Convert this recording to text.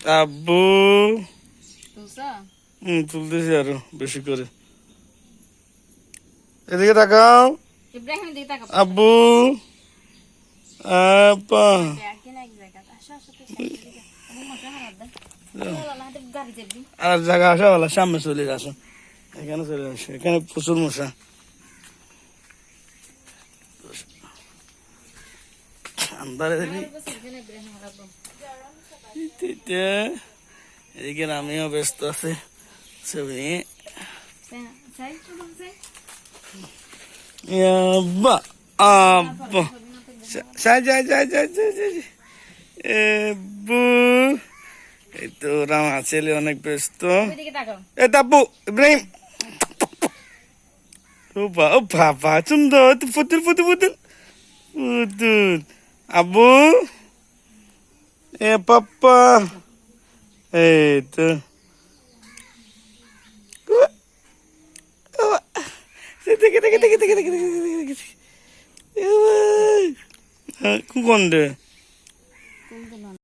আব্বু তুলছা? তুলতেছি আরো বেশি করে। এদিকে তাকাও। ইব্রাহিম দিকে তাকা। আব্বু আপা ব্যাগে না এক জায়গা। আসো আসো তুই সামনে দিকে। আমি মশা হারাত দে। চল না হাতে গাড়ি যাবি। আর জায়গা আসা বলা সামনে চলে আসো, এখানে চলে আসো, এখানে প্রচুর মশা। আন্দারে দেখি আমার বসে এখানে ইব্রাহিম হারাবো। এদিকে আমিও ব্যস্ত আছে ছবি নিয়ে। সাই তো বলছে। আব্বা আব্বা যাই যাই যাই যাই যাই যাই বু। এই তো ওরা আমার ছেলে অনেক ব্যস্ত। ওইদিকে তাকাও। এ তাব্বু ইব্রাহিম ও বাবা সুন্দর পুতুল পুতুল পুতুল পুতুল। আব্বু এ পাপ্পা এই তো দেখে দেখে দেখে দেখে দেখে দেখে দেখে কোন রে